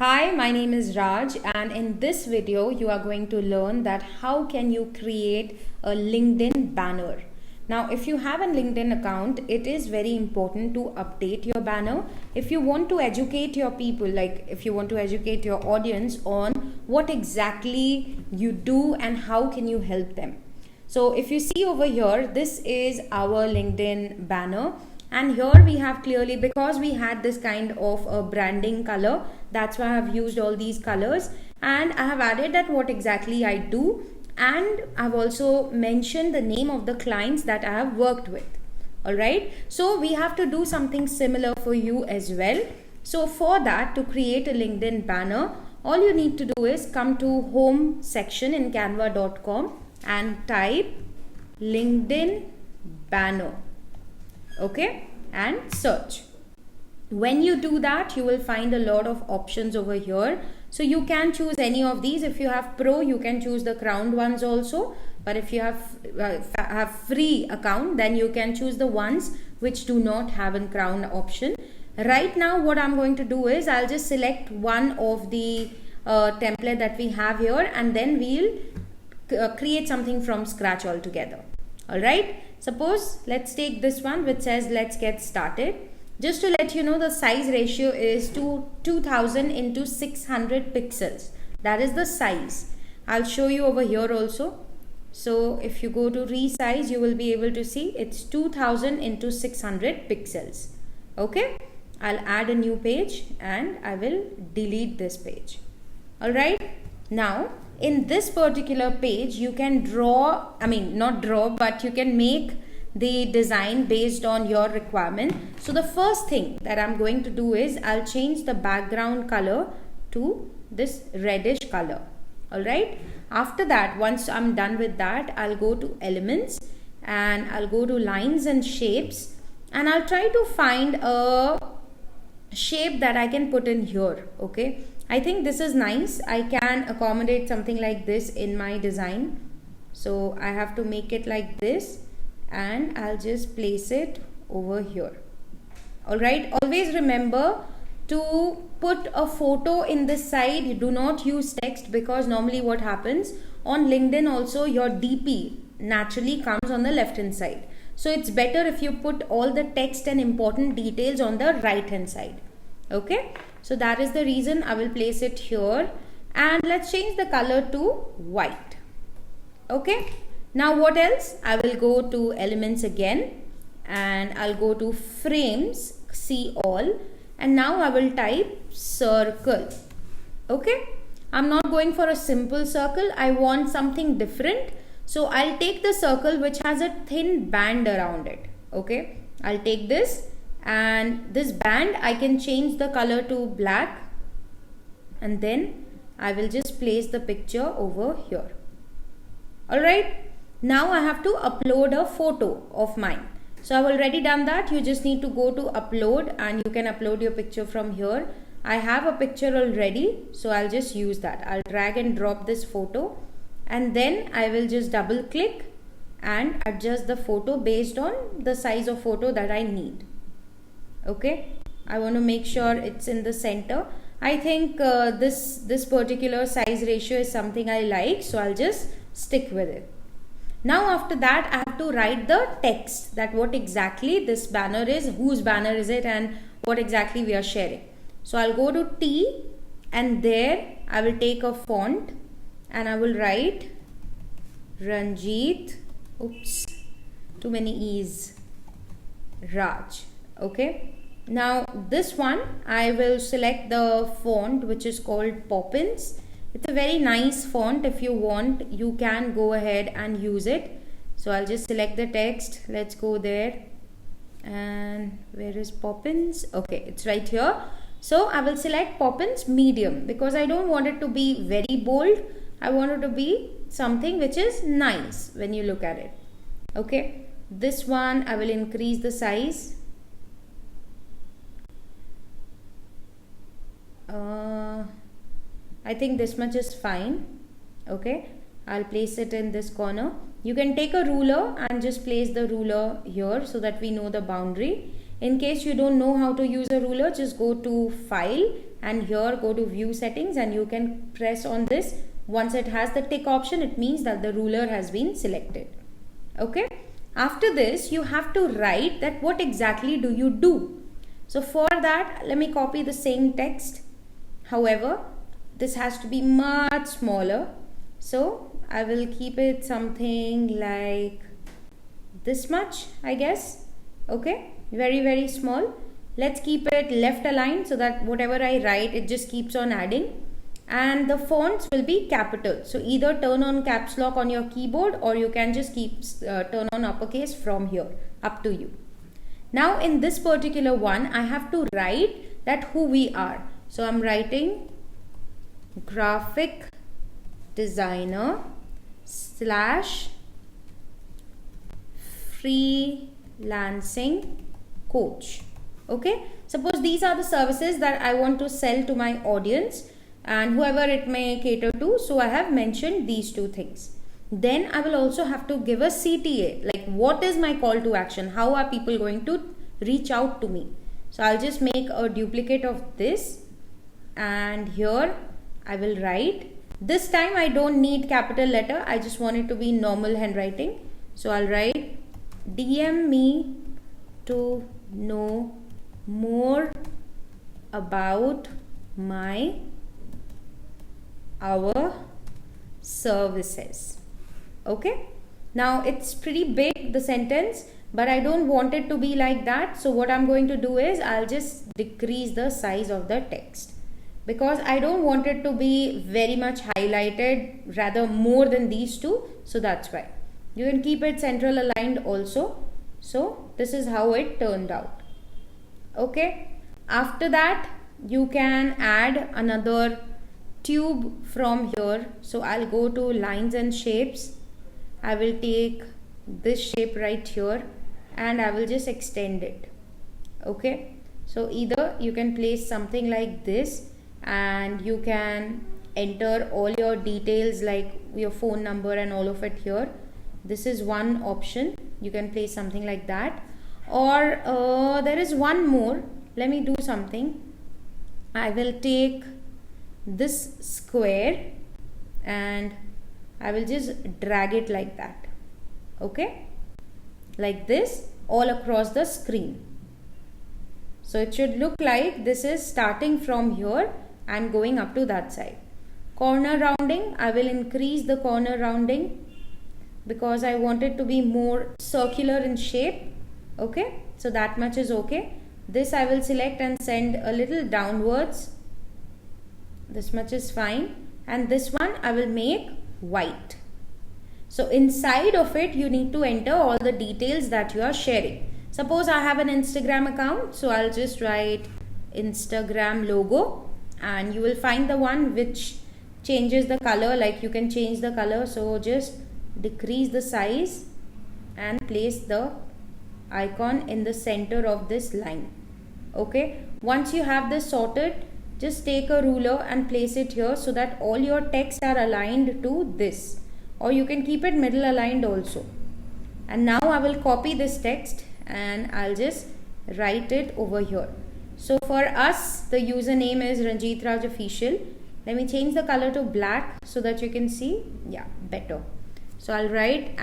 Hi, my name is Raj, and in this video you are going to learn that how can you create a LinkedIn banner. Now if you have a LinkedIn account, it is very important to update your banner if you want to educate your people, like if you want to educate your audience on what exactly you do and how can you help them. So if you see over here, this is our LinkedIn banner. And here we have clearly, because we had this kind of a branding color, that's why I have used all these colors, and I have added that what exactly I do, and I've also mentioned the name of the clients that I have worked with. Alright, so we have to do something similar for you as well. So for that, to create a LinkedIn banner, all you need to do is come to home section in canva.com and type LinkedIn banner. Okay, and search. When you do that, you will find a lot of options over here. So you can choose any of these. If you have pro, you can choose the crowned ones also. But if you have free account, then you can choose the ones which do not have a crown option. Right now, what I'm going to do is I'll just select one of the template that we have here, and then we'll create something from scratch altogether. Alright, suppose let's take this one which says let's get started. Just to let you know, the size ratio is 2000 into 600 pixels. That is the size. I'll show you over here also. So if you go to resize, you will be able to see it's 2000 into 600 pixels. Okay, I'll add a new page and I will delete this page. Alright, now in this particular page, you can but you can make the design based on your requirement. So the first thing that I'm going to do is I'll change the background color to this reddish color. Alright, after that, once I'm done with that, I'll go to elements and I'll go to lines and shapes, and I'll try to find a shape that I can put in here. Okay, I think this is nice. I can accommodate something like this in my design. So I have to make it like this, and I'll just place it over here. Alright, always remember to put a photo in this side. You do not use text, because normally what happens on LinkedIn also, your DP naturally comes on the left hand side. So it's better if you put all the text and important details on the right hand side. Okay, so that is the reason I will place it here, and let's change the color to white. Okay, now what else? I will go to elements again and I'll go to frames, see all, and now I will type circle. Okay, I'm not going for a simple circle. I want something different. So I'll take the circle which has a thin band around it. Okay, I'll take this, and this band I can change the color to black, and then I will just place the picture over here. Alright, now I have to upload a photo of mine. So I've already done that. You just need to go to upload and you can upload your picture from here. I have a picture already, so I'll just use that. I'll drag and drop this photo, and then I will just double click and adjust the photo based on the size of photo that I need. Okay, I want to make sure it's in the center. I think this particular size ratio is something I like, so I'll just stick with it. Now after that, I have to write the text, that what exactly this banner is, whose banner is it, and what exactly we are sharing. So I'll go to T, and there I will take a font and I will write Ranjit, oops, too many E's, Raj. Okay, now this one I will select the font which is called Poppins. It's a very nice font. If you want, you can go ahead and use it. So I'll just select the text. Let's go there, and where is Poppins? Okay, it's right here. So I will select Poppins medium, because I don't want it to be very bold. I want it to be something which is nice when you look at it. Okay, this one I will increase the size. I think this much is fine. Okay, I'll place it in this corner. You can take a ruler and just place the ruler here so that we know the boundary. In case you don't know how to use a ruler, just go to File and here go to view settings, and you can press on this. Once it has the tick option, it means that the ruler has been selected. Okay. After this, you have to write that what exactly do you do. So for that, let me copy the same text. However, this has to be much smaller. So I will keep it something like this much, I guess. Okay, very small. Let's keep it left aligned so that whatever I write, it just keeps on adding. And the fonts will be capital. So either turn on caps lock on your keyboard, or you can just turn on uppercase from here, up to you. Now in this particular one, I have to write that who we are. So I'm writing graphic designer / freelancing coach. Okay, suppose these are the services that I want to sell to my audience and whoever it may cater to. So I have mentioned these two things. Then I will also have to give a CTA, like what is my call to action, how are people going to reach out to me. So I'll just make a duplicate of this, and here I will write. This time I don't need capital letter, I just want it to be normal handwriting. So I'll write DM me to know more about our services. Okay, now it's pretty big, the sentence, but I don't want it to be like that. So what I'm going to do is I'll just decrease the size of the text, because I don't want it to be very much highlighted, rather more than these two. So that's why. You can keep it central aligned also. So this is how it turned out. Okay, after that you can add another tube from here. So I'll go to lines and shapes. I will take this shape right here and I will just extend it. Okay, so either you can place something like this and you can enter all your details like your phone number and all of it here. This is one option. You can place something like that, or there is one more. Let me do something. I will take this square and I will just drag it like that. Okay, like this all across the screen. So it should look like this is starting from here and going up to that side. Corner rounding, I will increase the corner rounding because I want it to be more circular in shape. Okay, so that much is okay. This I will select and send a little downwards. This much is fine. And this one I will make white. So inside of it you need to enter all the details that you are sharing. Suppose I have an Instagram account, so I'll just write Instagram logo, and you will find the one which changes the color, like you can change the color. So just decrease the size and place the icon in the center of this line. Okay, once you have this sorted, just take a ruler and place it here so that all your text are aligned to this, or you can keep it middle aligned also. And now I will copy this text and I'll just write it over here. So for us, the username is Ranjit Raj Official. Let me change the color to black so that you can see, yeah, better. So I'll write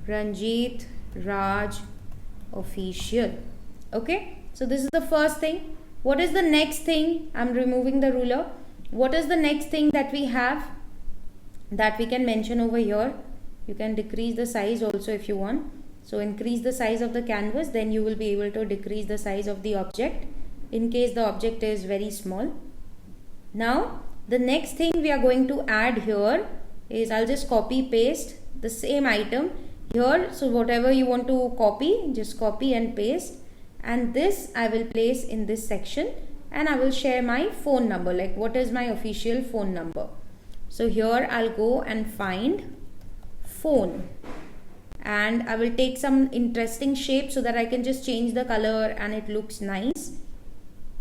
@Ranjit Raj Official. Okay, so this is the first thing. What is the next thing? I'm removing the ruler. What is the next thing that we have that we can mention over here? You can decrease the size also if you want. So increase the size of the canvas, then you will be able to decrease the size of the object in case the object is very small. Now the next thing we are going to add here is, I'll just copy paste the same item here. So whatever you want to copy, just copy and paste. And this I will place in this section, and I will share my phone number, like what is my official phone number. So here I'll go and find phone, and I will take some interesting shape so that I can just change the color and it looks nice.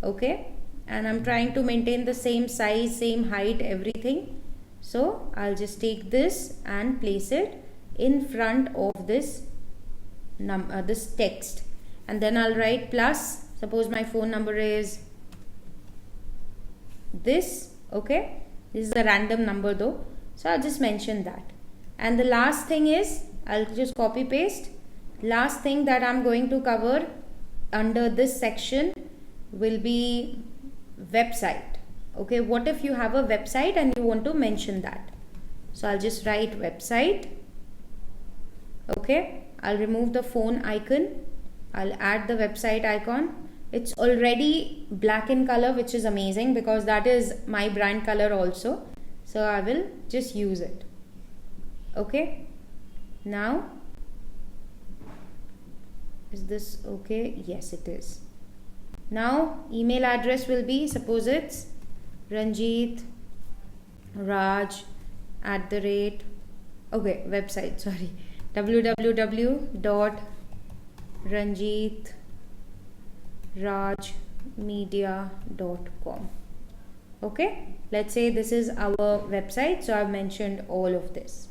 Okay, and I'm trying to maintain the same size, same height, everything. So I'll just take this and place it in front of this this text, and then I'll write plus. Suppose my phone number is this. Okay, this is a random number though, so I'll just mention that. And the last thing is, I'll just copy paste. Last thing that I'm going to cover under this section will be website. Okay, what if you have a website and you want to mention that? So I'll just write website. Okay, I'll remove the phone icon. I'll add the website icon. It's already black in color, which is amazing because that is my brand color also. So I will just use it. Okay, now is this okay? Yes, it is. Now email address will be, suppose it's Ranjit Raj @ okay, website, sorry, www.ranjitrajmedia.com. okay, let's say this is our website, so I've mentioned all of this.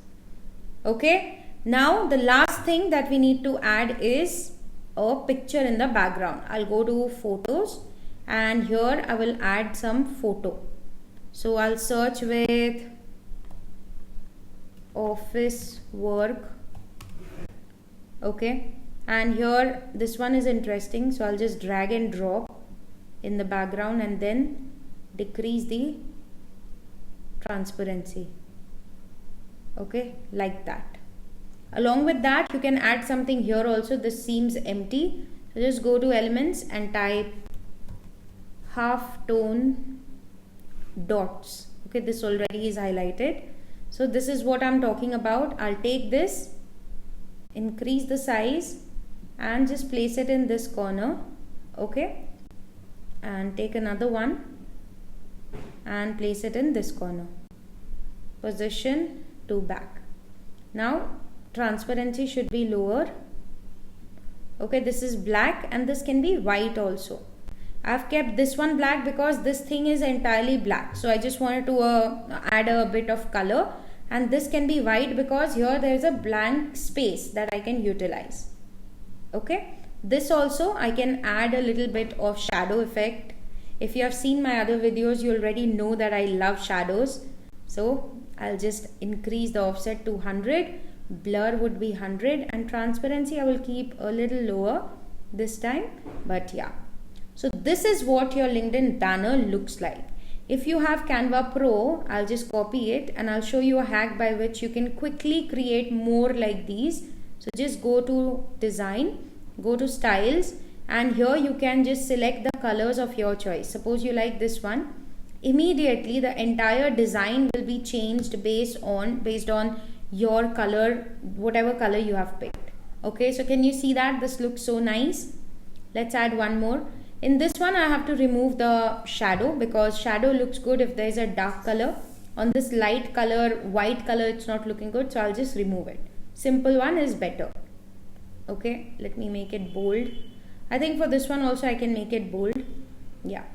Okay, now the last thing that we need to add is a picture in the background. I'll go to photos and here I will add some photo. So I'll search with office work. Okay, and here this one is interesting, so I'll just drag and drop in the background and then decrease the transparency. Okay, like that. Along with that, you can add something here also. This seems empty, so just go to elements and type half tone dots. Okay, this already is highlighted. So this is what I'm talking about. I'll take this, increase the size and just place it in this corner. Okay, and take another one and place it in this corner. Position to back. Now transparency should be lower. Okay, this is black and this can be white also. I've kept this one black because this thing is entirely black, so I just wanted to add a bit of color. And this can be white because here there is a blank space that I can utilize. Okay, this also I can add a little bit of shadow effect. If you have seen my other videos, you already know that I love shadows. So I'll just increase the offset to 100, blur would be 100, and transparency I will keep a little lower this time, but yeah. So this is what your LinkedIn banner looks like. If you have Canva Pro, I'll just copy it and I'll show you a hack by which you can quickly create more like these. So just go to design, go to styles, and here you can just select the colors of your choice. Suppose you like this one. Immediately the entire design will be changed based on your color, whatever color you have picked. Okay, so can you see that? This looks so nice. Let's add one more. In this one I have to remove the shadow because shadow looks good if there is a dark color. On this light color, white color, it's not looking good, so I'll just remove it. Simple one is better. Okay, let me make it bold. I think for this one also I can make it bold. Yeah.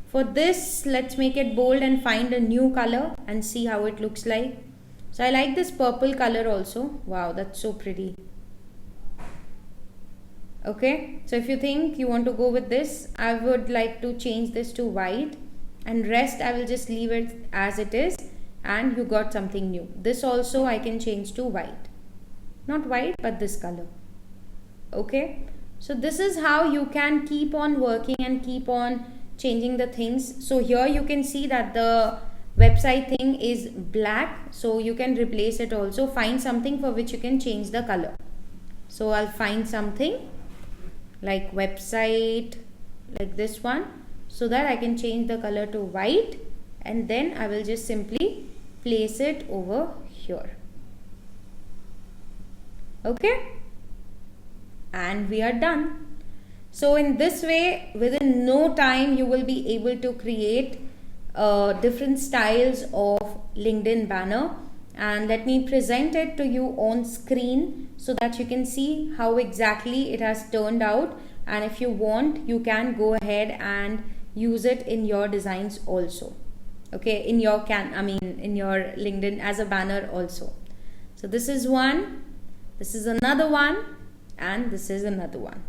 For this, let's make it bold and find a new color and see how it looks like. So I like this purple color also. Wow, that's so pretty. Okay, so if you think you want to go with this, I would like to change this to white, and rest I will just leave it as it is, and you got something new. This also I can change to white. Not white, but this color. Okay, so this is how you can keep on working and keep on changing the things. So here you can see that the website thing is black, so you can replace it also. Find something for which you can change the color. So I'll find something like website, like this one, so that I can change the color to white, and then I will just simply place it over here. Okay, and we are done. So in this way, within no time you will be able to create different styles of LinkedIn banner, and let me present it to you on screen so that you can see how exactly it has turned out. And if you want, you can go ahead and use it in your designs also. Okay, in your in your LinkedIn as a banner also. So this is one, this is another one, and this is another one.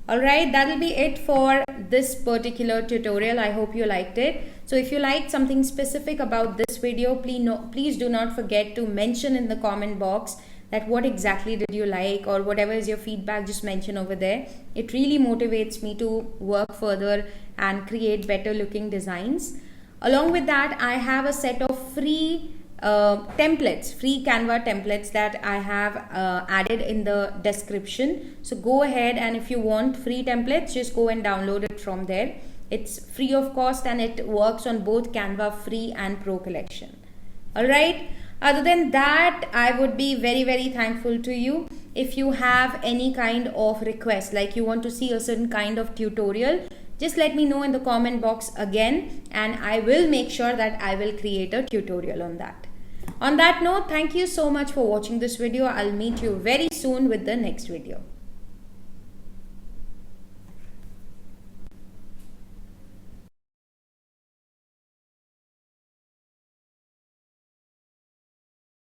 Alright, that'll be it for this particular tutorial. I hope you liked it. So if you liked something specific about this video, please do not forget to mention in the comment box that what exactly did you like, or whatever is your feedback, just mention over there. It really motivates me to work further and create better looking designs. Along with that, I have a set of free templates, free Canva templates that I have added in the description. So go ahead, and if you want free templates, just go and download it from there. It's free of cost and it works on both Canva Free and Pro collection. Alright, other than that, I would be very thankful to you if you have any kind of request, like you want to see a certain kind of tutorial. Just let me know in the comment box again, and I will make sure that I will create a tutorial on that. On that note, thank you so much for watching this video. I'll meet you very soon with the next video.